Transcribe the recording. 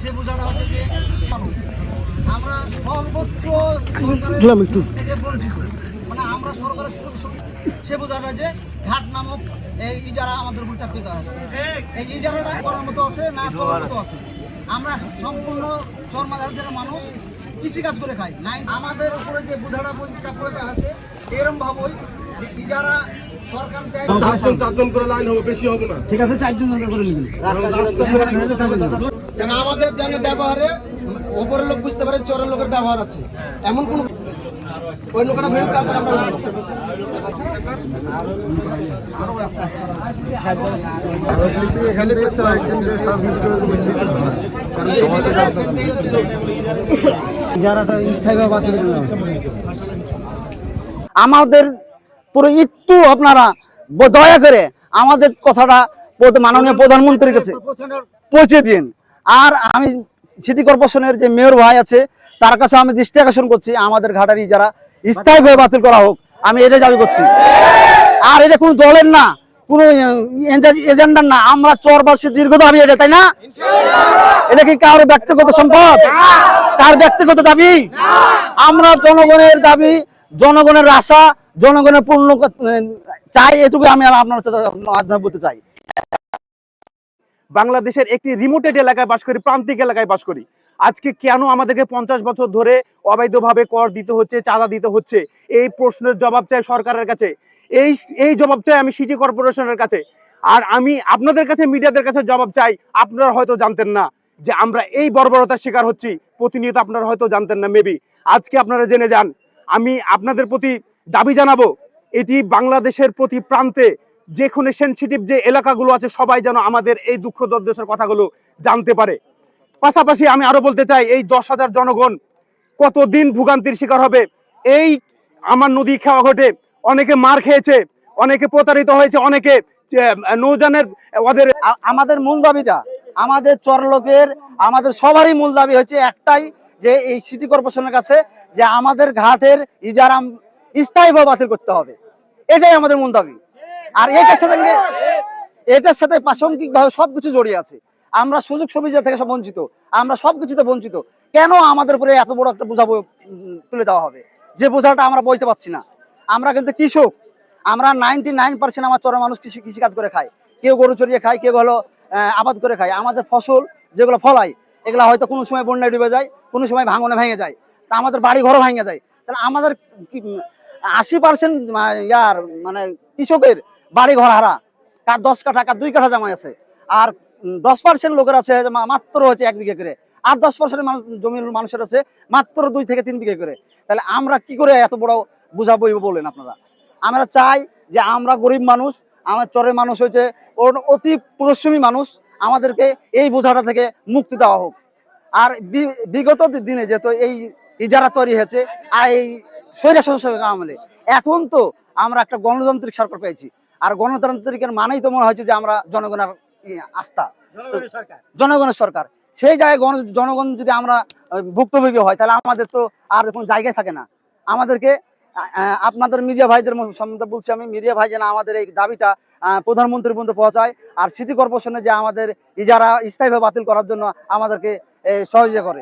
সে বোঝাটা হচ্ছে যে মানুষ আমরা সর্বোচ্চ থেকে বঞ্চিত, মানে আমরা সরকারের সে বোঝাটা যে ঘাট নামক এই ইজারা আমাদের উপর চাপিয়ে দেওয়া হবে। এই ইজারাটা করার মতো আছে না করার মতো আছে। আমরা সম্পূর্ণ চরমাঝারের মানুষ কৃষিকাজ করে খাই নাই, আমাদের উপরে যে বোঝাটা চাপ করে দেওয়া হচ্ছে এরকম ভাবই যে ইজারা সরকার দেয়। চারজন করে লাইন হবে, বেশি হবে না। ঠিক আছে, 4 জন করে নিবেন। আমাদের জানে ব্যবহারে উপরের লোক বুঝতে পারে চোরের লোকের ব্যবহার আছে, এমন কোন ওই লোকটা ভেবে তারপর আমরা আমাদের পুরো একটু আপনারা দয়া করে আমাদের কথাটা মাননীয় প্রধানমন্ত্রীর কাছে পৌঁছে দিন। আর আমি সিটি কর্পোরেশনের যে মেয়র ভাই আছে তার কাছে আমি দৃষ্টি আকর্ষণ করছি, আমাদের ঘাটারি যারা স্থায়ীভাবে বাতিল করা হোক, আমি এটা দাবি করছি। আর এটা কোনো দলের না, কোনো এজেন্ডার না, আমরা চরবাসী দীর্ঘ দাবি এটা, তাই না? এটা কি কারো ব্যক্তিগত সম্পদ, কার ব্যক্তিগত দাবি? আমরা জনগণের দাবি, জনগণের আশা, জনগণের পূর্ণ চাই, এটুকু আমি আপনার মাধ্যমে বলতে চাই। বাংলাদেশের একটি রিমোটেড এলাকায় বাস করি, প্রান্তিক এলাকায় বাস করি। আজকে কেন আমাদেরকে 50 বছর ধরে অবৈধভাবে কর দিতে হচ্ছে, চাঁদা দিতে হচ্ছে, এই প্রশ্নের জবাব চাই সরকারের কাছে। এই জবাব চাই আমি সিটি কর্পোরেশনের কাছে। আর আমি আপনাদের কাছে, মিডিয়াদের কাছে জবাব চাই। আপনারা হয়তো জানতেন না যে আমরা এই বর্বরতার শিকার হচ্ছি প্রতিনিয়ত, আপনারা হয়তো জানতেন না মেবি। আজকে আপনারা জেনে যান। আমি আপনাদের প্রতি দাবি জানাবো, এটি বাংলাদেশের প্রতি প্রান্তে যেখানে সেনসিটিভ যে এলাকাগুলো আছে সবাই যেন আমাদের এই দুঃখ দুর্দশার কথাগুলো জানতে পারে। পাশাপাশি আমি আরো বলতে চাই, এই 10,000 জনগণ কতদিন ভোগান্তির শিকার হবে। এই আমার নদী খাওয়া ঘটে অনেকে মার খেয়েছে, অনেকে প্রতারিত হয়েছে, অনেকে নৌযানের ওদের। আমাদের মূল দাবিটা, আমাদের চরলোকের, আমাদের সবারই মূল দাবি হচ্ছে একটাই, যে এই সিটি কর্পোরেশনের কাছে যে আমাদের ঘাটের ইজারা স্থায়ীভাবে বাতিল করতে হবে, এটাই আমাদের মূল দাবি। আর এটার সাথে প্রাসঙ্গিক ভাবে সবকিছু জড়িয়ে আছে। আমরা সুযোগ সুবিধা থেকে সব বঞ্চিত, আমরা সবকিছুতে বঞ্চিত। কেন আমাদের উপরে এত বড় একটা বোঝা তুলে দেওয়া হবে, যে বোঝাটা আমরা বইতে পারছি না? আমরা কিন্তু কৃষক, আমরা 99% আমার চরের মানুষ কৃষিকাজ করে খায়। কেউ গরু চড়িয়ে খায়, কেউ হলো আবাদ করে খায়। আমাদের ফসল যেগুলো ফলাই, এগুলো হয়তো কোনো সময় বন্যায় ডুবে যায়, কোনো সময় ভাঙনে ভেঙে যায়, তা আমাদের বাড়ি ঘরও ভেঙে যায়। তাহলে আমাদের 80% ইয়ার মানে কৃষকের বাড়ি ঘর হারা, কার 10 কাঠা, কার 2 কাঠা জামাই আছে। আর 10% লোকের আছে মাত্র হচ্ছে 1 বিঘা করে, আর 10% জমির মানুষের আছে মাত্র 2 থেকে 3 বিঘা করে। তাহলে আমরা কি করে এত বড় বোঝা বইব বলেন আপনারা? আমরা চাই যে আমরা গরিব মানুষ, আমার চরের মানুষ হচ্ছে অতি পরিশ্রমী মানুষ, আমাদেরকে এই বোঝাটা থেকে মুক্তি দেওয়া হোক। আর বিগত দিনে যেহেতু এই ইজারা তৈরি হয়েছে আর এই স্বৈরশাসক আমলে, এখন তো আমরা একটা গণতান্ত্রিক সরকার পেয়েছি। আর গণতান্ত্রিকের মানেই তো মনে হচ্ছে যে আমরা জনগণের আস্থা, জনগণের সরকার। সেই জায়গায় জনগণ যদি আমরা ভুক্তভোগী হয়, তাহলে আমাদের তো আর কোনো জায়গায় থাকে না। আমাদেরকে আপনাদের মিডিয়া ভাইদের সম্বন্ধে বলছি আমি, মিডিয়া ভাই যেন আমাদের এই দাবিটা প্রধানমন্ত্রীর পর্যন্ত পৌঁছায়, আর সিটি কর্পোরেশনে যে আমাদের ইজারা স্থায়ীভাবে বাতিল করার জন্য আমাদেরকে সহযোগিতা করে।